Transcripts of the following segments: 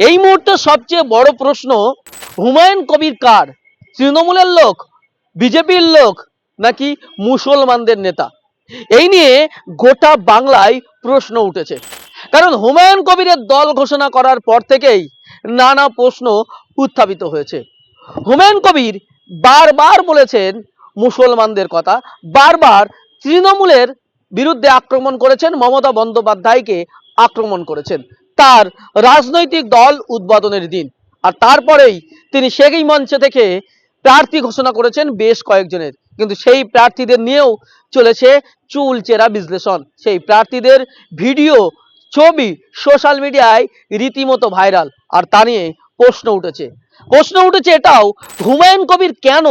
এই মুহূর্তে সবচেয়ে বড় প্রশ্ন, হুমায়ুন কবির কার? তৃণমূলের লোক, বিজেপির লোক, নাকি মুসলমানদের নেতা? এই নিয়ে গোটা বাংলায় প্রশ্ন উঠেছে। কারণ হুমায়ুন কবিরের দল ঘোষণা করার পর থেকেই নানা প্রশ্ন উত্থাপিত হয়েছে। হুমায়ুন কবির বারবার বলেছেন মুসলমানদের কথা, বারবার তৃণমূলের বিরুদ্ধে আক্রমণ করেছেন, মমতা বন্দ্যোপাধ্যায়কে আক্রমণ করেছেন তার রাজনৈতিক দল উদ্বোধনের দিন। আর তারপরেই তিনি সেই মঞ্চে থেকে প্রার্থী ঘোষণা করেছেন বেশ কয়েকজনের, কিন্তু সেই প্রার্থীদের নিয়েও চলেছে চুলচেরা বিশ্লেষণ। সেই প্রার্থীদের ভিডিও, ছবি সোশ্যাল মিডিয়ায় রীতিমতো ভাইরাল। আর তা নিয়ে প্রশ্ন উঠেছে এটাও, হুমায়ুন কবির কেন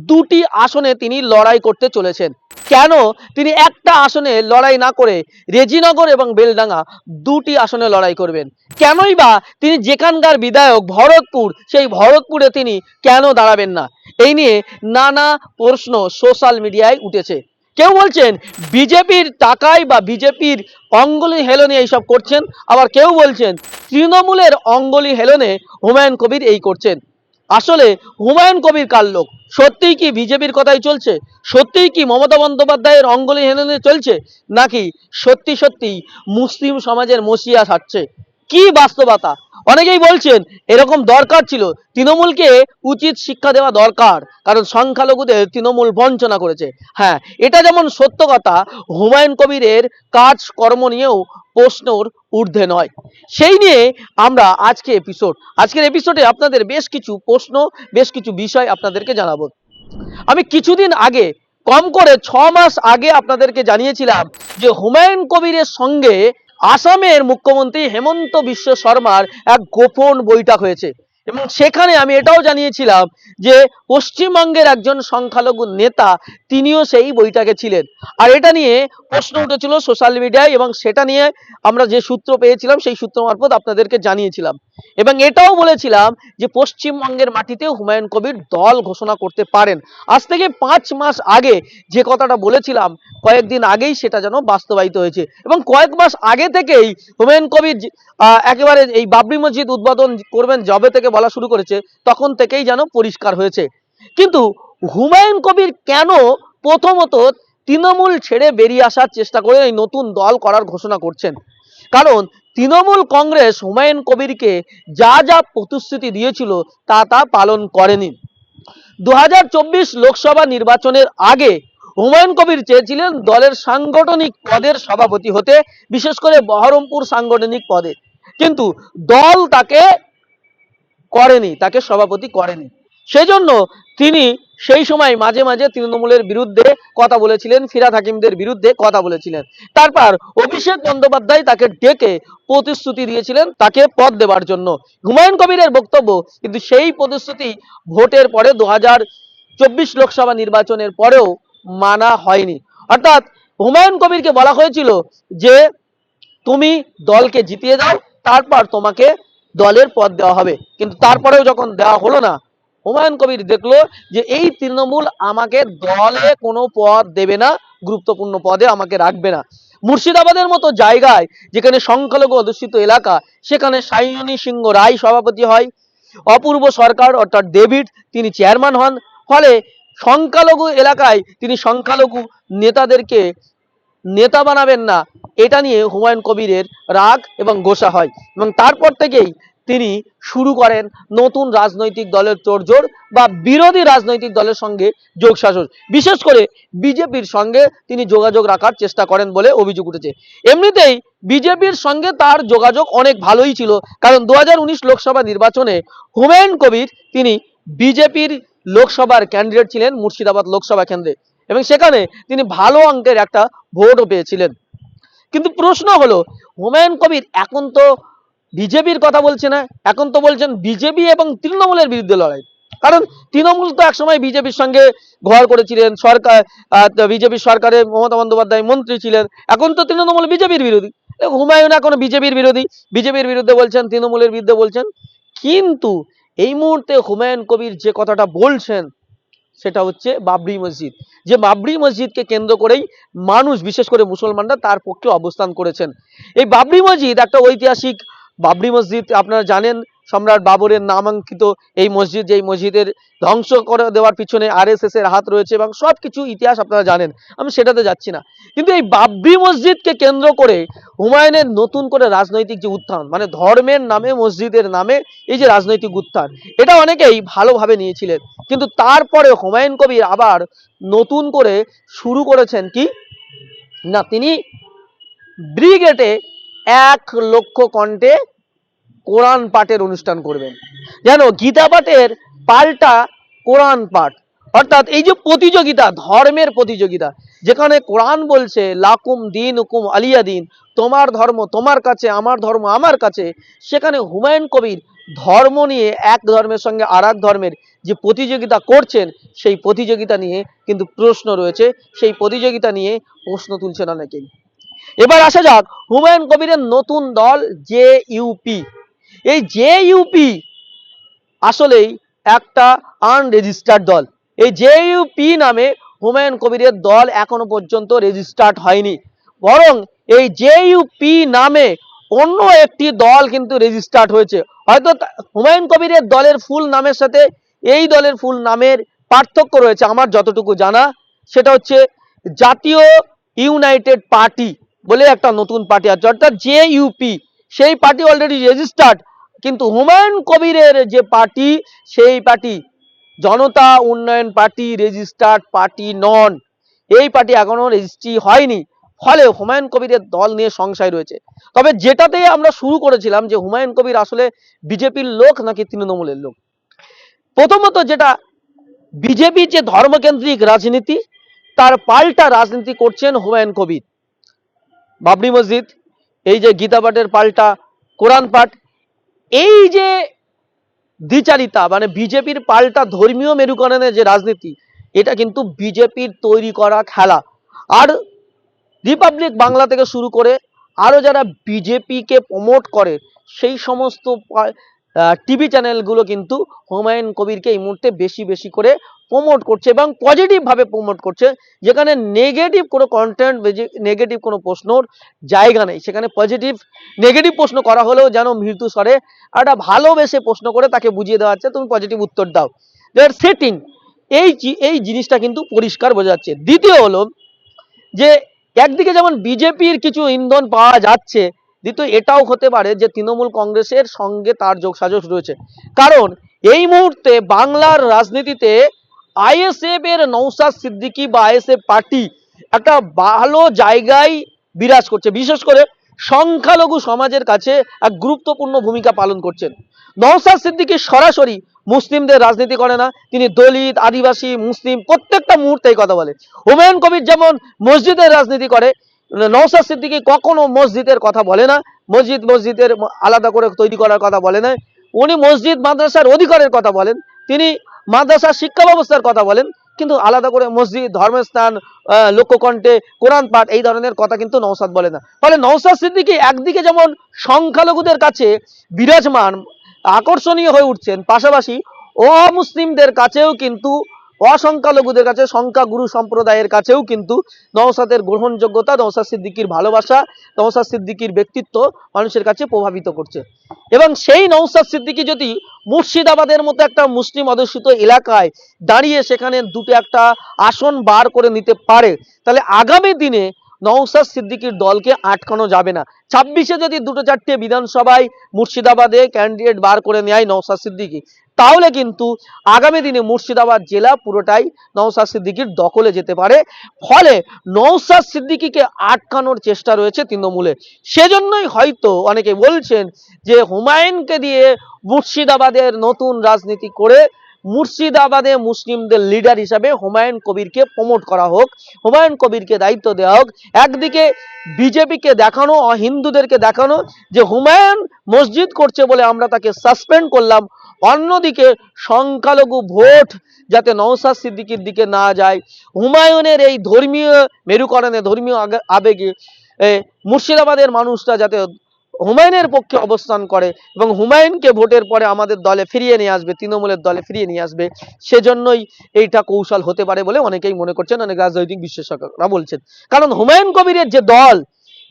দুটি আসনে তিনি লড়াই করতে চলেছেন? কেন তিনি একটা আসনে লড়াই না করে রেজিনগর এবং বেলডাঙ্গা দুটি আসনে লড়াই করবেন? কেনই বা তিনি যেখানকার বিধায়ক ভরতপুর, সেই ভরতপুরে তিনি কেন দাঁড়াবেন না? এই নিয়ে নানা প্রশ্ন সোশ্যাল মিডিয়ায় উঠেছে। কেউ বলছেন বিজেপির টাকায় বা বিজেপির অঙ্গুলি হেলনে এইসব করছেন, আবার কেউ বলছেন তৃণমূলের অঙ্গুলি হেলনে হুমায়ুন কবির এই করছেন। আসলে হুমায়ুন কবির কার লোক? সত্যিই কি বিজেপির কথাই চলছে? সত্যিই কি মমতা বন্দ্যোপাধ্যায়ের অঙ্গুলি হেলনে চলছে, নাকি সত্যি সত্যি মুসলিম সমাজের মসিয়া সাজছে? কি বাস্তবতা? অনেকেই বলছেন এরকম দরকার ছিল, তৃণমূলকে উচিত শিক্ষা দেওয়া দরকার, কারণ সংখ্যালঘুদের তৃণমূল বঞ্চনা করেছে। হ্যাঁ, এটা যেমন সত্য কথা, হুমায়ুন কবিরের কাজকর্ম নিয়েও প্রশ্নর ঊর্ধ্বে নয়। সেই নিয়ে আমরা আজকের এপিসোডে আপনাদের বেশ কিছু প্রশ্ন, বেশ কিছু বিষয় আপনাদেরকে জানাবো। আমি কিছুদিন আগে, কম করে 6 মাস আগে আপনাদেরকে জানিয়েছিলাম যে হুমায়ুন কবিরের সঙ্গে আসামের মুখ্যমন্ত্রী হেমন্ত বিশ্ব শর্মার এক গোপন বৈঠক হয়েছে, এবং সেখানে আমি এটাও জানিয়েছিলাম যে পশ্চিমবঙ্গের একজন সংখ্যালঘু নেতা তিনিও সেই বৈঠকে ছিলেন। আর এটা নিয়ে প্রশ্ন উঠেছিল সোশ্যাল মিডিয়ায়, এবং সেটা নিয়ে আমরা যে সূত্র পেয়েছিলাম সেই সূত্র মারফত আপনাদেরকে জানিয়েছিলাম, এবং এটাও বলেছিলাম যে পশ্চিমবঙ্গের মাটিতে হুমায়ুন কবির দল ঘোষণা করতে পারেন। আজ থেকে 5 মাস আগে যে কথাটা বলেছিলাম, কয়েকদিন আগেই সেটা যেন বাস্তবায়িত হয়েছে, এবং কয়েক মাস আগে থেকেই হুমায়ুন কবির একেবারে এই বাবরি মসজিদ উদ্বোধন করবেন যবে থেকে বলা শুরু করেছে, তখন থেকেই যেন পরিষ্কার হয়েছে। কিন্তু হুমায়ুন কবির কেন প্রথমত তৃণমূল ছেড়ে বেরিয়ে আসার চেষ্টা করে এই নতুন দল করার ঘোষণা করছেন? কারণ তৃণমূল কংগ্রেস হুমায়ুন কবিরকে যা যা প্রতিশ্রুতি দিয়েছিল তা পালন করেনি। 2024 লোকসভা নির্বাচনের আগে হুমায়ুন কবির চেয়েছিলেন দলের সাংগঠনিক পদের সভাপতি হতে, বিশেষ করে বহরমপুর সাংগঠনিক পদে, কিন্তু দল তাকে সভাপতি করেনি। সেজন্য তিনি সেই সময় মাঝে মাঝে তৃণমূলের বিরুদ্ধে কথা বলেছিলেন, ফিরহাদ হাকিমদের বিরুদ্ধে কথা বলেছিলেন। তারপর অভিষেক বন্দ্যোপাধ্যায় তাকে ডেকে প্রতিশ্রুতি দিয়েছিলেন তাকে পদ দেওয়ার জন্য। হুমায়ুন কবিরের বক্তব্য, কিন্তু সেই প্রতিশ্রুতি ভোটের পরে 2024 লোকসভা নির্বাচনের পরেও মানা হয়নি। অর্থাৎ হুমায়ুন কবিরকে বলা হয়েছিল যে তুমি দলকে জিতিয়ে দাও, তারপর তোমাকে দলের পদ দেওয়া হবে, কিন্তু তারপরেও যখন দেওয়া হলো না, হুমায়ুন কবির দেখলো যে এই তৃণমূল আমাকে দলে কোনো পদ দেবে না, গুরুত্বপূর্ণ পদে আমাকে রাখবে না। মুর্শিদাবাদের মতো জায়গায়, যেখানে সংখ্যালঘু অধ্যুষিত এলাকা, সেখানে সায়নী সিংহ রায় সভাপতি হয়, অপূর্ব সরকার অর্থাৎ ডেভিড তিনি চেয়ারম্যান হন। ফলে সংখ্যালঘু এলাকায় তিনি সংখ্যালঘু নেতাদেরকে নেতা বানাবেন না, এটা নিয়ে হুমায়ুন কবিরের রাগ এবং গোসা হয়, এবং তারপর থেকেই তিনি শুরু করেন নতুন রাজনৈতিক দলের তোড়জোড় বা বিরোধী রাজনৈতিক দলের সঙ্গে যোগসাজশ, বিশেষ করে বিজেপির সঙ্গে তিনি যোগাযোগ রাখার চেষ্টা করেন বলে অভিযোগ উঠেছে। এমনিতেই বিজেপির সঙ্গে তার যোগাযোগ অনেক ভালোই ছিল, কারণ 2019 লোকসভা নির্বাচনে হুমায়ুন কবির তিনি বিজেপির লোকসভার ক্যান্ডিডেট ছিলেন মুর্শিদাবাদ লোকসভা কেন্দ্রে, এবং সেখানে তিনি ভালো অঙ্কের একটা ভোটও পেয়েছিলেন। কিন্তু প্রশ্ন হলো, হুমায়ুন কবির এখন তো বিজেপির কথা বলছে না, এখন তো বলছেন বিজেপি এবং তৃণমূলের বিরুদ্ধে লড়াই। কারণ তৃণমূল তো একসময় বিজেপির সঙ্গে ঘর করেছিলেন, সরকার বিজেপির সরকারে মমতা বন্দ্যোপাধ্যায় মন্ত্রী ছিলেন, এখন তো তৃণমূল বিজেপির বিরোধী। হুমায়ুন এখন বিজেপির বিরোধী, বিজেপির বিরুদ্ধে বলছেন, তৃণমূলের বিরুদ্ধে বলছেন। কিন্তু এই মুহূর্তে হুমায়ুন কবির যে কথাটা বলছেন সেটা হচ্ছে বাবরি মসজিদ, যে বাবরি মসজিদকে কেন্দ্র করেই মানুষ, বিশেষ করে মুসলমানরা তার পক্ষে অবস্থান করেছেন। এই বাবরি মসজিদ একটা ঐতিহাসিক বাবরি মসজিদ, আপনারা জানেন সম্রাট বাবরের নামাঙ্কিত এই মসজিদ, যেই মসজিদের ধ্বংস করে দেওয়ার পিছনে আরএসএস এর হাত রয়েছে এবং সবকিছু ইতিহাস আপনারা জানেন, আমি সেটাতে যাচ্ছি না। কিন্তু এই বাবরি মসজিদকে কেন্দ্র করে হুমায়ুনের নতুন করে রাজনৈতিক যে উত্থান, মানে ধর্মের নামে মসজিদের নামে এই যে রাজনৈতিক উত্থান, এটা অনেকেই ভালোভাবে নিয়েছিলেন। কিন্তু তারপরে হুমায়ুন কবির আবার নতুন করে শুরু করেছেন কি না, তিনি ব্রিগেডে 1,00,000 কণ্ঠে কোরআন পাঠের অনুষ্ঠান করবেন। যেন গীতা পাঠের পাল্টা কোরআন পাঠ, অর্থাৎ এই যে প্রতিযোগিতা, ধর্মের প্রতিযোগিতা, যেখানে কোরআন বলছে লাকুম দিন হুকুম আলিয়া দিন, তোমার ধর্ম তোমার কাছে, আমার ধর্ম আমার কাছে, সেখানে হুমায়ুন কবির ধর্ম নিয়ে এক ধর্মের সঙ্গে আর এক ধর্মের যে প্রতিযোগিতা করছেন, সেই প্রতিযোগিতা নিয়ে কিন্তু প্রশ্ন রয়েছে, সেই প্রতিযোগিতা নিয়ে প্রশ্ন তুলছেন অনেকেই। এবার আসা যাক হুমায়ুন কবিরের নতুন দল জেইউপি। এই জেইউপি আসলেই একটা আনরেজিস্টার্ড দল। এই জেইউপি নামে হুমায়ুন কবিরের দল এখনো পর্যন্ত রেজিস্টার্ড হয়নি, বরং এই জেইউপি নামে অন্য একটি দল কিন্তু রেজিস্টার্ড হয়েছে। হয়তো হুমায়ুন কবিরের দলের ফুল নামের সাথে এই দলের ফুল নামের পার্থক্য রয়েছে আমার যতটুকু জানা, সেটা হচ্ছে জাতীয় ইউনাইটেড পার্টি বলে একটা নতুন পার্টি আছে, অর্থাৎ জেইউপি। সেই পার্টি অলরেডি রেজিস্টার্ড, কিন্তু হুমায়ুন কবিরের যে পার্টি, সেই পার্টি জনতা উন্নয়ন পার্টি রেজিস্টার্ড পার্টি নন। এই পার্টি এখনো রেজিস্ট্রি হয়নি, ফলে হুমায়ুন কবিরের দল নিয়ে সংশয় রয়েছে। তবে যেটাতে আমরা শুরু করেছিলাম যে হুমায়ুন কবির আসলে বিজেপির লোক নাকি তৃণমূলের লোক, প্রথমত যেটা বিজেপি যে ধর্মকেন্দ্রিক রাজনীতি, তার পাল্টা রাজনীতি করছেন হুমায়ুন কবির। বাবরি মসজিদ, এই যে গীতা পাঠের পাল্টা কোরআন পাঠ, এই যে দ্বিচারিতা, মানে বিজেপির পাল্টা ধর্মীয় মেরুকরণের যে রাজনীতি, এটা কিন্তু বিজেপির তৈরি করা খেলা। আর রিপাবলিক বাংলা থেকে শুরু করে আরো যারা বিজেপিকে প্রমোট করে, সেই সমস্ত টিভি চ্যানেলগুলো কিন্তু হুমায়ুন কবিরকে এই মুহূর্তে বেশি বেশি করে প্রমোট করছে এবং পজিটিভ ভাবে প্রমোট করছে। যেখানে নেগেটিভ কোনো কন্টেন্ট, নেগেটিভ কোনো প্রশ্নর জায়গা নেই, সেখানে পজিটিভ নেগেটিভ প্রশ্ন করা হলেও যেন মৃদু স্বরে একটা ভালোবেসে প্রশ্ন করে তাকে বুঝিয়ে দেওয়া হচ্ছে তুমি পজিটিভ উত্তর দাও, সেটিং। এই জিনিসটা কিন্তু পরিষ্কার বোঝা যাচ্ছে। দ্বিতীয় হলো যে একদিকে যেমন বিজেপির কিছু ইন্ধন পাওয়া যাচ্ছে, দ্বিতীয় এটাও হতে পারে যে তৃণমূল কংগ্রেসের সঙ্গে তার যোগসাজশ রয়েছে। কারণ এই মুহূর্তে বাংলার রাজনীতিতে আইএসএফ এর নওশাদ সিদ্দিকী বা আইএসএফ পার্টি একটা ভালো জায়গায় বিরাজ করছে, বিশেষ করে সংখ্যালঘু সমাজের কাছে এক গুরুত্বপূর্ণ ভূমিকা পালন করছেন। নওশাদ সিদ্দিকী সরাসরি মুসলিমদের রাজনীতি করে না, তিনি দলিত, আদিবাসী, মুসলিম প্রত্যেকটা মুহূর্তে এই কথা বলে। হুমায়ুন কবির যেমন মসজিদের রাজনীতি করে, নওশাদ সিদ্দিকী কখনো মসজিদের কথা বলে না, মসজিদের আলাদা করে তৈরি করার কথা বলে না। উনি মসজিদ মাদ্রাসার অধিকারের কথা বলেন, তিনি মাদ্রাসা শিক্ষা ব্যবস্থার কথা বলেন, কিন্তু আলাদা করে মসজিদ, ধর্মস্থান, লোককণ্ঠে কোরআন পাঠ এই ধরনের কথা কিন্তু নওশাদ বলে না। ফলে নওশাদ সিদ্দিকী একদিকে যেমন সংখ্যালঘুদের কাছে বিরাজমান, আকর্ষণীয় হয়ে উঠছেন, পাশাপাশি অমুসলিমদের কাছেও কিন্তু, অসংখ্যালঘুদের কাছে, সংখ্যাগুরু সম্প্রদায়ের কাছেও কিন্তু নওশাদের গ্রহণযোগ্যতা, নওশাদ সিদ্দিকীর ভালোবাসা, নওশাদ সিদ্দিকীর ব্যক্তিত্ব মানুষের কাছে প্রভাবিত করছে। এবং সেই নওশাদ সিদ্দিকী যদি মুর্শিদাবাদের মতো একটা মুসলিম অধ্যুষিত এলাকায় দাঁড়িয়ে সেখানে দুটো একটা আসন বার করে নিতে পারে, তাহলে আগামী দিনে নওশাদ সিদ্দিকীর দলকে আটকানো যাবে না। 26-এ যদি দুটো চারটে বিধানসভায় মুর্শিদাবাদে ক্যান্ডিডেট বার করে নেয় নওশাদ সিদ্দিকী, তাহলে কিন্তু আগামী দিনে মুর্শিদাবাদ জেলা পুরোটাই নওশাদ সিদ্দিকীর দখলে যেতে পারে। ফলে নওশাদ সিদ্দিকীকে আটকানোর চেষ্টা রয়েছে তৃণমূলে। সেজন্যই হয়তো অনেকে বলছেন যে হুমায়ুনকে দিয়ে মুর্শিদাবাদের নতুন রাজনীতি করে মুর্শিদাবাদে মুসলিমদের লিডার হিসাবে হুমায়ুন কবিরকে প্রমোট করা হোক, হুমায়ুন কবিরকে দায়িত্ব দেওয়া হোক। একদিকে বিজেপিকে দেখানো, হিন্দুদেরকে দেখানো যে হুমায়ুন মসজিদ করছে বলে আমরা তাকে সাসপেন্ড করলাম, অন্যদিকে সংখ্যালঘু ভোট যাতে নওশাদ সিদ্দিকীর দিকে না যায়, হুমায়ুনের এই ধর্মীয় মেরুকরণে, ধর্মীয় আবেগে মুর্শিদাবাদের মানুষরা যাতে হুমায়ুনের পক্ষে অবস্থান করে এবং হুমায়ুনকে ভোটের পরে আমাদের দলে ফিরিয়ে নিয়ে আসবে, তৃণমূলের দলে ফিরিয়ে নিয়ে আসবে, সেজন্যই এইটা কৌশল হতে পারে বলে অনেকেই মনে করছেন, অনেক রাজনৈতিক বিশ্লেষকরা বলছেন। কারণ হুমায়ুন কবিরের যে দল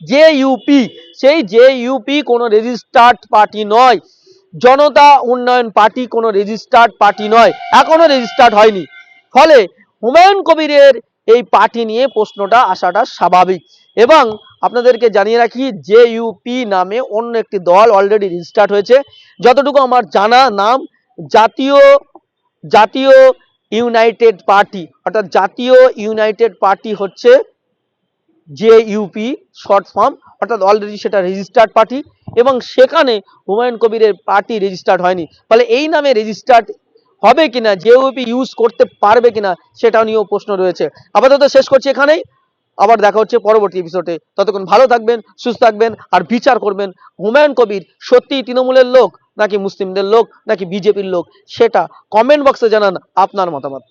জেইউপি, সেই জেইউপি কোনো রেজিস্টার্ড পার্টি নয়। জনতা উন্নয়ন পার্টি কোনো রেজিস্টার্ড পার্টি নয়, এখনো রেজিস্টার্ড হয়নি। ফলে হুমায়ুন কবিরের এই পার্টি নিয়ে প্রশ্নটা আসাটা স্বাভাবিক। এবং আপনাদেরকে জানিয়ে রাখি, জেইউপি নামে অন্য একটি দল অলরেডি রেজিস্টার্ড হয়েছে। যতটুকু আমার জানা, নাম জাতীয় জাতীয় ইউনাইটেড পার্টি, অর্থাৎ জাতীয় ইউনাইটেড পার্টি হচ্ছে জেইউপি শর্ট ফর্ম, অর্থাৎ অলরেডি সেটা রেজিস্টার্ড পার্টি এবং সেখানে হুমায়ুন কবিরের পার্টি রেজিস্টার্ড হয়নি। ফলে এই নামে রেজিস্টার্ড হবে কিনা, জেইউপি ইউজ করতে পারবে কিনা, সেটা নিয়েও প্রশ্ন রয়েছে। আপাতত শেষ করছি এখানেই, আবার দেখা হচ্ছে পরবর্তী এপিসোডে। ততক্ষণ ভালো থাকবেন, সুস্থ থাকবেন, আর বিচার করবেন হুমায়ুন কবির সত্যিই তৃণমূলের লোক নাকি মুসলিমদের লোক নাকি বিজেপির লোক, সেটা কমেন্ট বক্সে জানান আপনার মতামত।